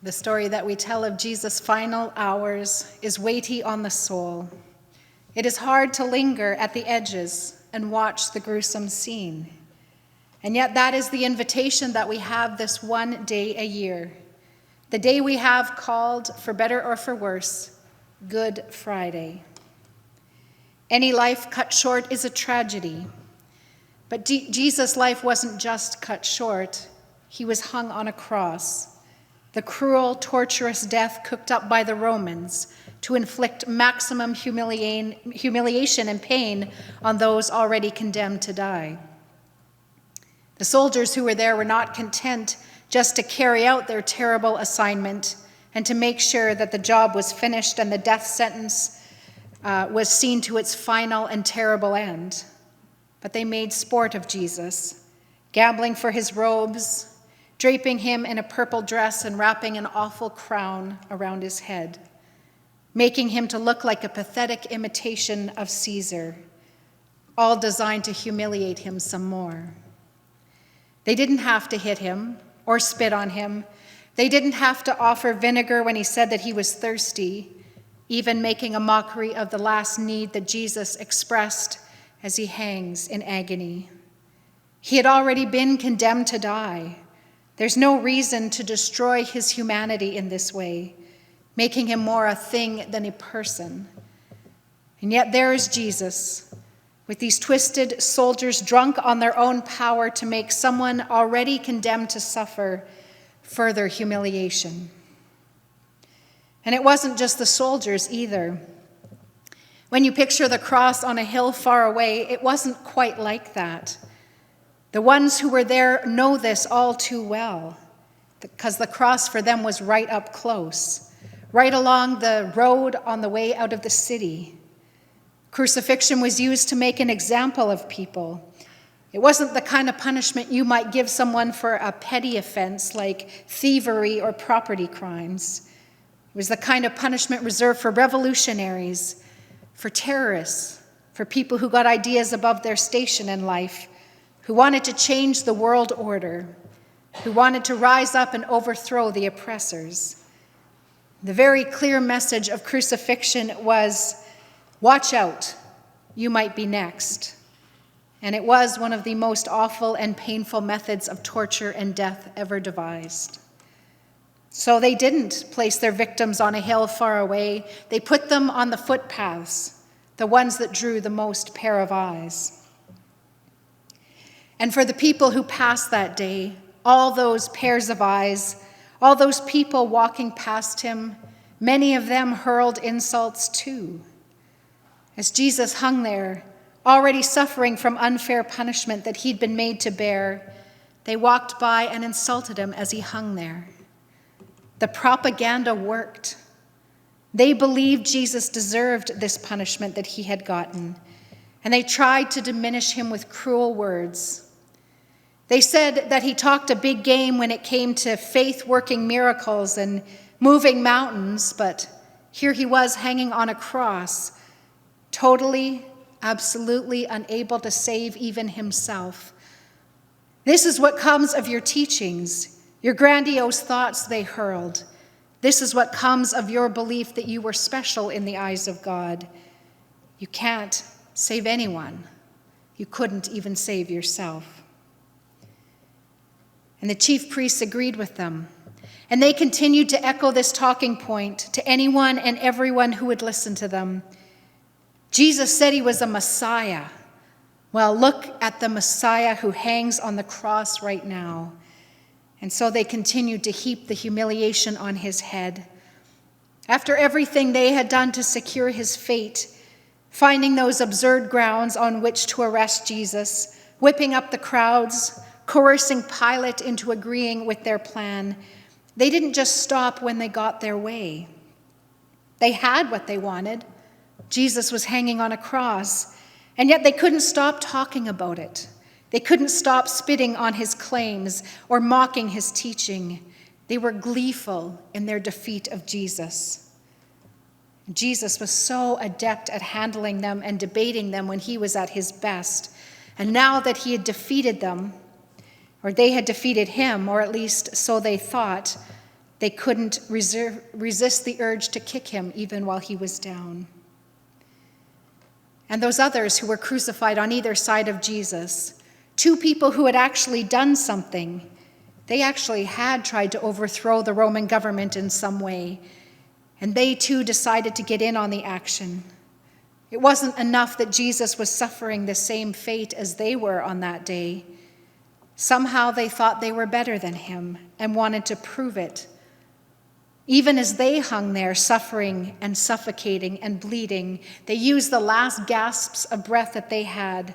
The story that we tell of Jesus' final hours is weighty on the soul. It is hard to linger at the edges and watch the gruesome scene. And yet that is the invitation that we have this one day a year, the day we have called, for better or for worse, Good Friday. Any life cut short is a tragedy, but Jesus' life wasn't just cut short. He was hung on a cross, the cruel, torturous death cooked up by the Romans to inflict maximum humiliation and pain on those already condemned to die. The soldiers who were there were not content just to carry out their terrible assignment and to make sure that the job was finished and the death sentence was seen to its final and terrible end. But they made sport of Jesus, gambling for his robes, draping him in a purple dress and wrapping an awful crown around his head, making him to look like a pathetic imitation of Caesar, all designed to humiliate him some more. They didn't have to hit him or spit on him. They didn't have to offer vinegar when he said that he was thirsty, even making a mockery of the last need that Jesus expressed as he hangs in agony. He had already been condemned to die. There's no reason to destroy his humanity in this way, making him more a thing than a person. And yet there is Jesus, with these twisted soldiers drunk on their own power to make someone already condemned to suffer further humiliation. And it wasn't just the soldiers either. When you picture the cross on a hill far away, it wasn't quite like that. The ones who were there know this all too well, because the cross for them was right up close, right along the road on the way out of the city. Crucifixion was used to make an example of people. It wasn't the kind of punishment you might give someone for a petty offense like thievery or property crimes. It was the kind of punishment reserved for revolutionaries, for terrorists, for people who got ideas above their station in life, who wanted to change the world order, who wanted to rise up and overthrow the oppressors. The very clear message of crucifixion was, watch out, you might be next. And it was one of the most awful and painful methods of torture and death ever devised. So they didn't place their victims on a hill far away. They put them on the footpaths, the ones that drew the most pair of eyes. And for the people who passed that day, all those pairs of eyes, all those people walking past him, many of them hurled insults too. As Jesus hung there, already suffering from unfair punishment that he'd been made to bear, they walked by and insulted him as he hung there. The propaganda worked. They believed Jesus deserved this punishment that he had gotten, and they tried to diminish him with cruel words. They said that he talked a big game when it came to faith-working miracles and moving mountains, but here he was hanging on a cross, totally, absolutely unable to save even himself. This is what comes of your teachings, your grandiose thoughts they hurled. This is what comes of your belief that you were special in the eyes of God. You can't save anyone. You couldn't even save yourself. And the chief priests agreed with them. And they continued to echo this talking point to anyone and everyone who would listen to them. Jesus said he was a Messiah. Well, look at the Messiah who hangs on the cross right now. And so they continued to heap the humiliation on his head. After everything they had done to secure his fate, finding those absurd grounds on which to arrest Jesus, whipping up the crowds, coercing Pilate into agreeing with their plan, they didn't just stop when they got their way. They had what they wanted. Jesus was hanging on a cross, and yet they couldn't stop talking about it. They couldn't stop spitting on his claims or mocking his teaching. They were gleeful in their defeat of Jesus. Jesus was so adept at handling them and debating them when he was at his best. And now that he had defeated them, or they had defeated him, or at least so they thought, They couldn't resist the urge to kick him even while he was down. And those others who were crucified on either side of Jesus, two people who had actually done something. They actually had tried to overthrow the Roman government in some way, and they too decided to get in on the action. It wasn't enough that Jesus was suffering the same fate as they were on that day. Somehow they thought they were better than him and wanted to prove it. Even as they hung there suffering and suffocating and bleeding, they used the last gasps of breath that they had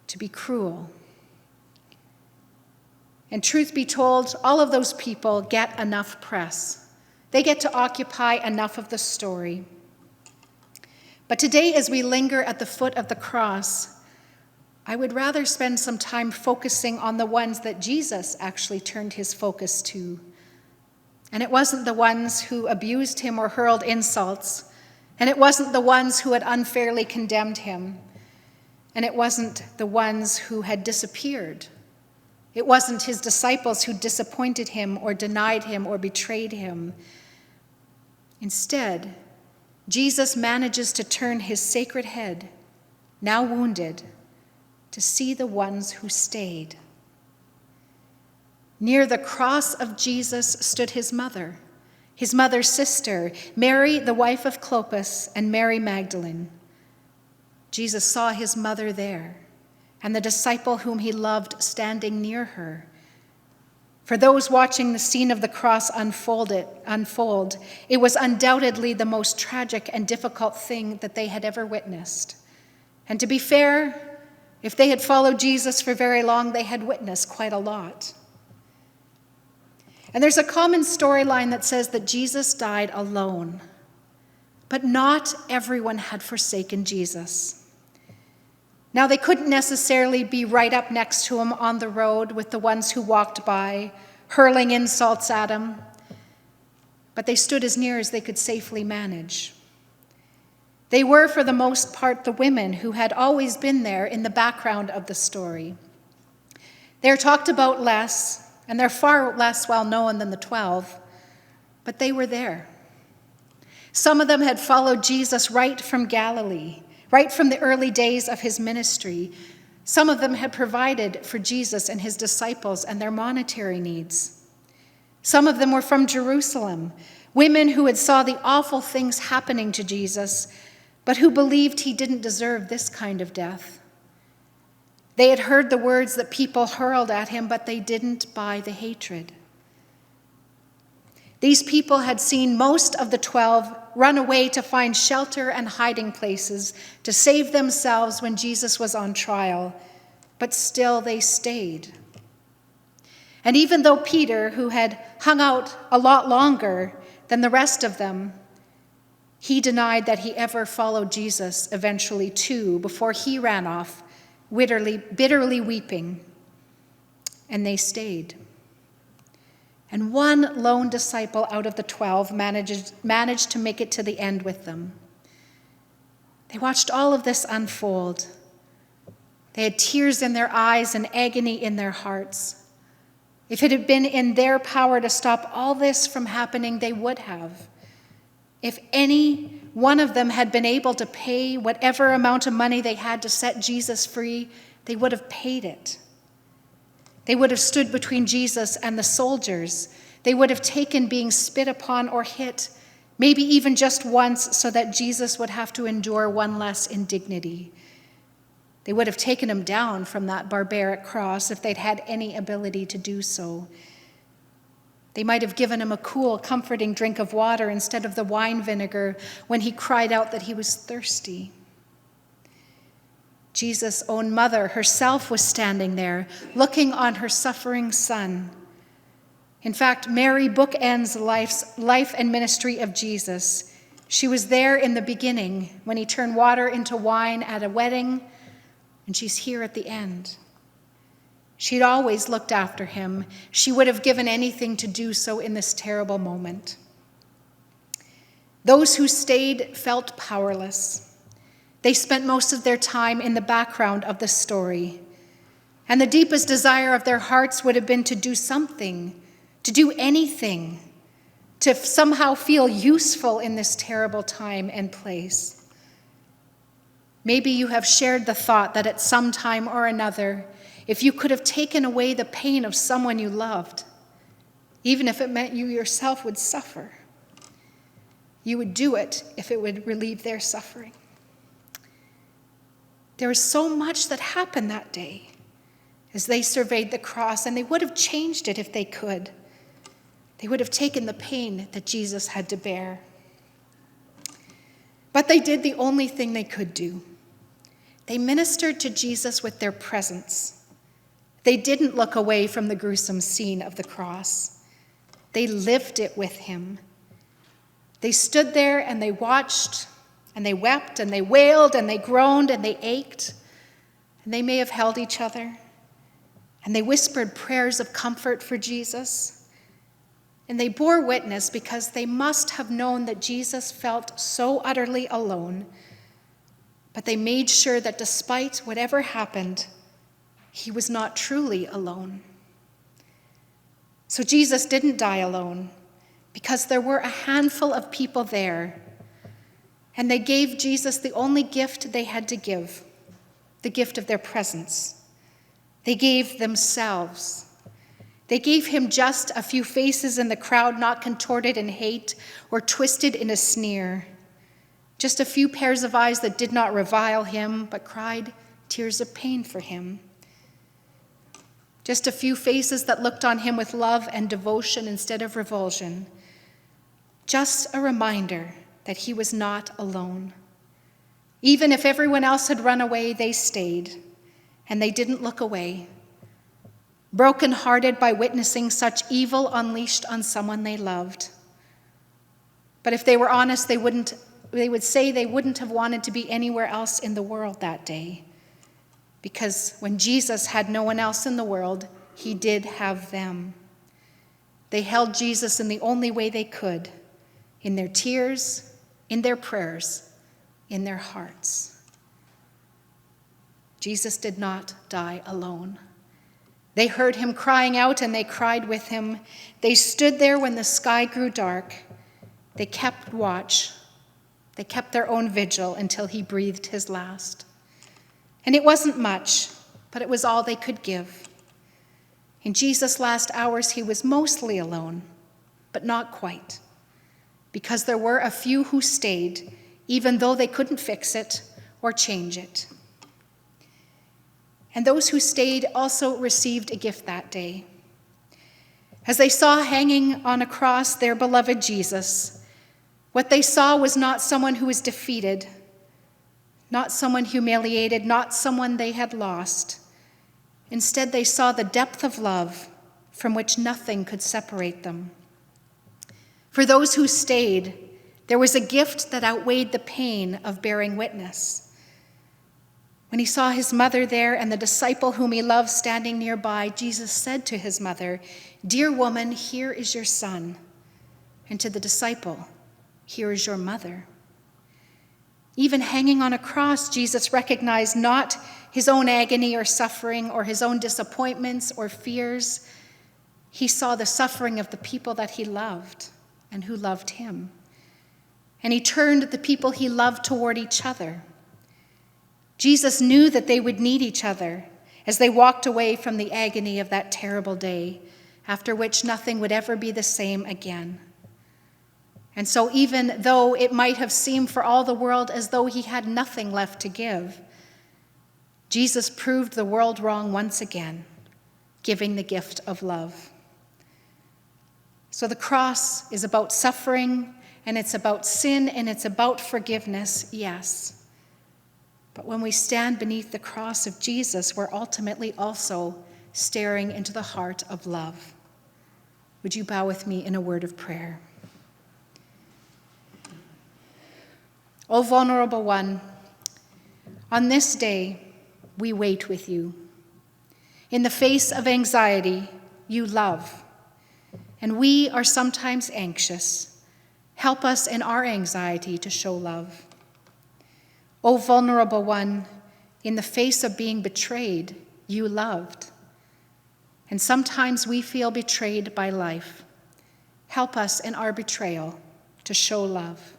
to be cruel. And truth be told, all of those people get enough press. They get to occupy enough of the story. But today, as we linger at the foot of the cross, I would rather spend some time focusing on the ones that Jesus actually turned his focus to. And it wasn't the ones who abused him or hurled insults, and it wasn't the ones who had unfairly condemned him, and it wasn't the ones who had disappeared. It wasn't his disciples who disappointed him or denied him or betrayed him. Instead, Jesus manages to turn his sacred head, now wounded, to see the ones who stayed. Near the cross of Jesus stood his mother's sister, Mary, the wife of Clopas, and Mary Magdalene. Jesus saw his mother there, and the disciple whom he loved standing near her. For those watching the scene of the cross unfold, it was undoubtedly the most tragic and difficult thing that they had ever witnessed. And to be fair, if they had followed Jesus for very long, they had witnessed quite a lot. And there's a common storyline that says that Jesus died alone, but not everyone had forsaken Jesus. Now, they couldn't necessarily be right up next to him on the road with the ones who walked by, hurling insults at him, but they stood as near as they could safely manage. They were, for the most part, the women who had always been there in the background of the story. They're talked about less, and they're far less well known than the 12, but they were there. Some of them had followed Jesus right from Galilee, right from the early days of his ministry. Some of them had provided for Jesus and his disciples and their monetary needs. Some of them were from Jerusalem, women who had saw the awful things happening to Jesus, but who believed he didn't deserve this kind of death. They had heard the words that people hurled at him, but they didn't buy the hatred. These people had seen most of the 12 run away to find shelter and hiding places to save themselves when Jesus was on trial, but still they stayed. And even though Peter, who had hung out a lot longer than the rest of them, he denied that he ever followed Jesus eventually too, before he ran off, bitterly weeping, and they stayed. And one lone disciple out of the 12 managed to make it to the end with them. They watched all of this unfold. They had tears in their eyes and agony in their hearts. If it had been in their power to stop all this from happening, they would have. If any one of them had been able to pay whatever amount of money they had to set Jesus free, they would have paid it. They would have stood between Jesus and the soldiers. They would have taken being spit upon or hit, maybe even just once, so that Jesus would have to endure one less indignity. They would have taken him down from that barbaric cross if they'd had any ability to do so. They might have given him a cool, comforting drink of water instead of the wine vinegar when he cried out that he was thirsty. Jesus' own mother herself was standing there, looking on her suffering son. In fact, Mary bookends the life and ministry of Jesus. She was there in the beginning when he turned water into wine at a wedding, and she's here at the end. She'd always looked after him. She would have given anything to do so in this terrible moment. Those who stayed felt powerless. They spent most of their time in the background of the story. And the deepest desire of their hearts would have been to do something, to do anything, to somehow feel useful in this terrible time and place. Maybe you have shared the thought that at some time or another, if you could have taken away the pain of someone you loved, even if it meant you yourself would suffer, you would do it if it would relieve their suffering. There was so much that happened that day as they surveyed the cross, and they would have changed it if they could. They would have taken the pain that Jesus had to bear. But they did the only thing they could do. They ministered to Jesus with their presence. They didn't look away from the gruesome scene of the cross. They lived it with him. They stood there and they watched, and they wept, and they wailed, and they groaned, and they ached. And they may have held each other, and they whispered prayers of comfort for Jesus. And they bore witness because they must have known that Jesus felt so utterly alone. But they made sure that despite whatever happened, he was not truly alone. So Jesus didn't die alone because there were a handful of people there, and they gave Jesus the only gift they had to give, the gift of their presence. They gave themselves. They gave him just a few faces in the crowd, not contorted in hate or twisted in a sneer. Just a few pairs of eyes that did not revile him, but cried tears of pain for him. Just a few faces that looked on him with love and devotion instead of revulsion. Just a reminder that he was not alone. Even if everyone else had run away, they stayed, and they didn't look away. Broken-hearted by witnessing such evil unleashed on someone they loved. But if they were honest, they would say they wouldn't have wanted to be anywhere else in the world that day. Because when Jesus had no one else in the world, he did have them. They held Jesus in the only way they could, in their tears, in their prayers, in their hearts. Jesus did not die alone. They heard him crying out, and they cried with him. They stood there when the sky grew dark. They kept watch. They kept their own vigil until he breathed his last. And it wasn't much, but it was all they could give. In Jesus' last hours, he was mostly alone, but not quite, because there were a few who stayed, even though they couldn't fix it or change it. And those who stayed also received a gift that day. As they saw hanging on a cross their beloved Jesus, what they saw was not someone who was defeated, not someone humiliated, not someone they had lost. Instead, they saw the depth of love from which nothing could separate them. For those who stayed, there was a gift that outweighed the pain of bearing witness. When he saw his mother there and the disciple whom he loved standing nearby, Jesus said to his mother, "Dear woman, here is your son." And to the disciple, "Here is your mother." Even hanging on a cross, Jesus recognized not his own agony or suffering or his own disappointments or fears. He saw the suffering of the people that he loved and who loved him. And he turned the people he loved toward each other. Jesus knew that they would need each other as they walked away from the agony of that terrible day, after which nothing would ever be the same again. And so even though it might have seemed for all the world as though he had nothing left to give, Jesus proved the world wrong once again, giving the gift of love. So the cross is about suffering, and it's about sin, and it's about forgiveness, yes. But when we stand beneath the cross of Jesus, we're ultimately also staring into the heart of love. Would you bow with me in a word of prayer? O vulnerable one, on this day we wait with you. In the face of anxiety, you love, and we are sometimes anxious. Help us in our anxiety to show love. O vulnerable one, in the face of being betrayed, you loved, and sometimes we feel betrayed by life. Help us in our betrayal to show love.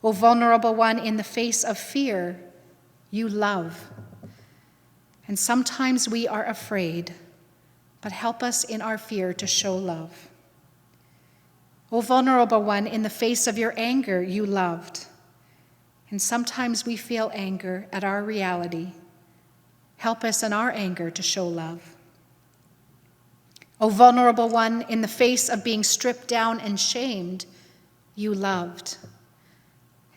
O vulnerable one, in the face of fear, you love. And sometimes we are afraid, but help us in our fear to show love. O vulnerable one, in the face of your anger, you loved. And sometimes we feel anger at our reality. Help us in our anger to show love. O vulnerable one, in the face of being stripped down and shamed, you loved.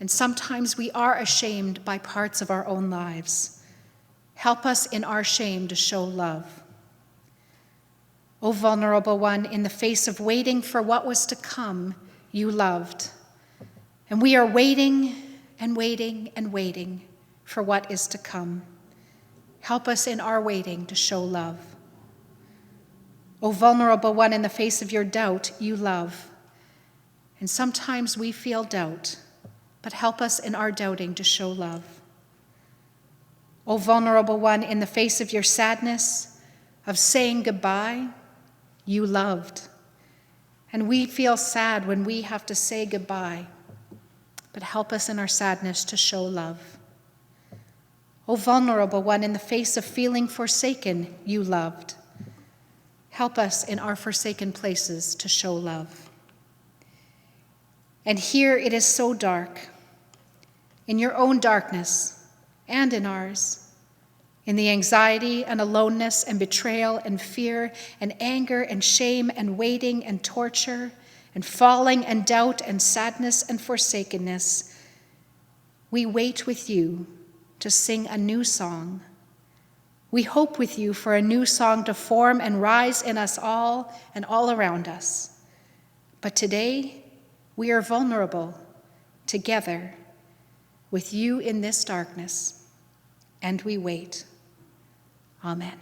And sometimes we are ashamed by parts of our own lives. Help us in our shame to show love. O vulnerable one, in the face of waiting for what was to come, you loved. And we are waiting and waiting and waiting for what is to come. Help us in our waiting to show love. O vulnerable one, in the face of your doubt, you love. And sometimes we feel doubt, but help us in our doubting to show love. O vulnerable one, in the face of your sadness, of saying goodbye, you loved. And we feel sad when we have to say goodbye, but help us in our sadness to show love. O vulnerable one, in the face of feeling forsaken, you loved. Help us in our forsaken places to show love. And here it is so dark, in your own darkness and in ours, in the anxiety and aloneness and betrayal and fear and anger and shame and waiting and torture and falling and doubt and sadness and forsakenness, we wait with you to sing a new song. We hope with you for a new song to form and rise in us all and all around us. But today, we are vulnerable, together, with you in this darkness, and we wait. Amen.